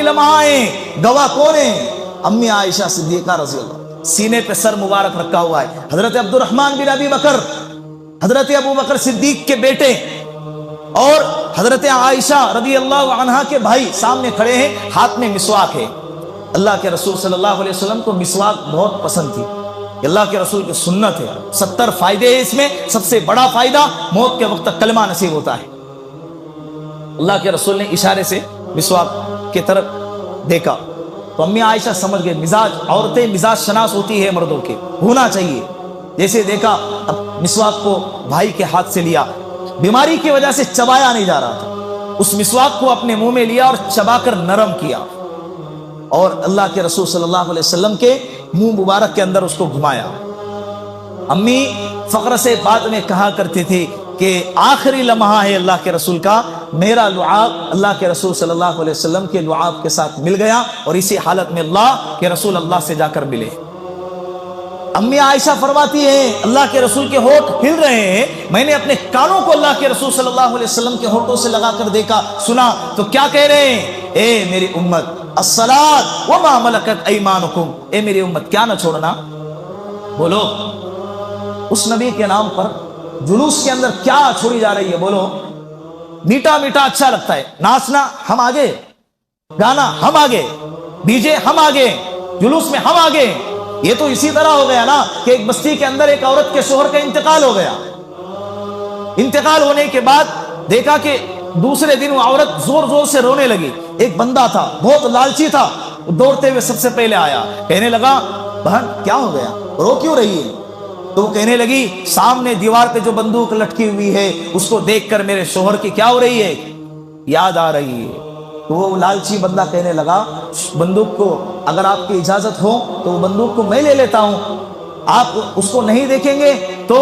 लम्हाएं गवाह कौन है? अम्मी आयशा सिद्दीका रज़ी अल्लाह, सीने पे सर मुबारक रखा हुआ है। हजरत अब्दुर्रहमान बिन अबी बकर, हजरत अबू बकर सिद्दीक के बेटे और हजरत आयशा रज़ी अल्लाह अन्हा के भाई सामने खड़े हैं, हाथ में मिसवाक है। अल्लाह के रसूल सल्लल्लाहु अलैहि वसल्लम को मिसवाक बहुत पसंद थी, अल्लाह के रसूल की सुन्नत है। 70 फायदे हैं इसमें, सबसे बड़ा फायदा मौत के वक्त तक कलमा नसीब होता है। अल्लाह के रसूल ने इशारे से मिसवाक की तरफ देखा तो अम्मी आयशा समझ गए, मिजाज, औरतें मिजाज शनास होती है मर्दों के, होना चाहिए। जैसे देखा, अब मिसवाक को भाई के हाथ से लिया, बीमारी की वजह से चबाया नहीं जा रहा था, उस मिसवाक को अपने मुंह में लिया और चबाकर नरम किया और अल्लाह के रसूल सल्लल्लाहु अलैहि वसल्लम के मुंह मुबारक के अंदर उसको घुमाया। अम्मी फख्र से बाद में कहा करती थी कि आखिरी लम्हा है अल्लाह के रसूल का, मेरा लुआब अल्लाह के रसूल सल्लल्लाहु अलैहि वसल्लम के लुआब के साथ मिल गया और इसी हालत में अल्लाह के रसूल अल्लाह से जाकर मिले। अम्मी आयशा फरमाती है, अल्लाह के रसूल के होठ हिल रहे हैं, मैंने अपने कानों को अल्लाह के रसूल सल्लल्लाहु अलैहि वसल्लम के होठों से लगाकर देखा, सुना तो क्या कह रहे हैं? ए मेरी उम्मत, अस्सलात व मा मलकत ऐमानुकुम, ए मेरी उम्मत क्या न छोड़ना। बोलो उस नबी के नाम पर जुलूस के अंदर क्या छोड़ी जा रही है? बोलो, मीठा मीठा अच्छा लगता है, नाचना हम आगे, गाना हम आगे, डीजे हम आगे, जुलूस में हम आगे। ये तो इसी तरह हो गया ना कि एक बस्ती के अंदर एक औरत के शोहर का इंतकाल हो गया। इंतकाल होने के बाद देखा कि दूसरे दिन वो औरत जोर जोर से रोने लगी। एक बंदा था, बहुत लालची था, दौड़ते हुए सबसे पहले आया, कहने लगा, बहन क्या हो गया, रो क्यों रही है? तो वो कहने लगी, सामने दीवार पे जो बंदूक लटकी हुई है उसको देखकर मेरे शोहर की क्या हो रही है, याद आ रही है। तो वो लालची बंदा कहने लगा, बंदूक को अगर आपकी इजाजत हो तो वो बंदूक को मैं ले लेता हूं, आप उसको नहीं देखेंगे तो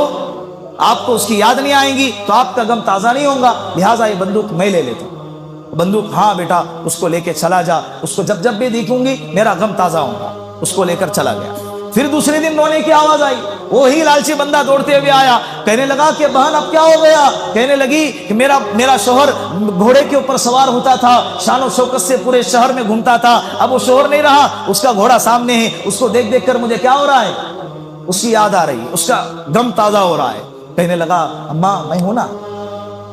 आपको उसकी याद नहीं आएगी, तो आपका गम ताजा नहीं होगा, लिहाजा ये बंदूक मैं ले लेता हूं। बंदूक, हाँ बेटा उसको लेके चला जा, उसको जब जब भी देखूंगी मेरा गम ताजा होगा। उसको लेकर चला गया। फिर दूसरे दिन रोने की आवाज आई, वो ही लालची बंदा दौड़ते हुए आया, कहने लगा कि बहन अब क्या हो गया? कहने लगी कि मेरा शोहर घोड़े के ऊपर सवार होता था, शान शौकत से पूरे शहर में घूमता था, अब वो शोहर नहीं रहा, उसका घोड़ा सामने है, उसको देख देख कर मुझे क्या हो रहा है, उसकी याद आ रही है, उसका गम ताजा हो रहा है। कहने लगा, अम्मा मैं हूं ना,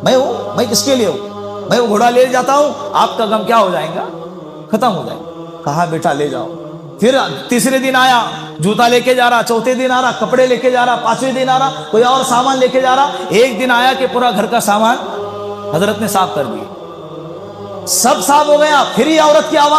मैं हूं, मैं किसके लिए हूं, मैं वो घोड़ा ले जाता हूं, आपका गम क्या हो जाएगा, खत्म हो जाएगा। कहा बेटा ले जाओ। फिर तीसरे दिन आया, जूता लेके जा रहा, चौथे दिन आ रहा कपड़े लेके जा रहा, पांचवें दिन आ रहा कोई और सामान लेके जा रहा। एक दिन आया कि पूरा घर का सामान हजरत ने साफ कर दिया, सब साफ हो गया। फिर ये औरत की आवाज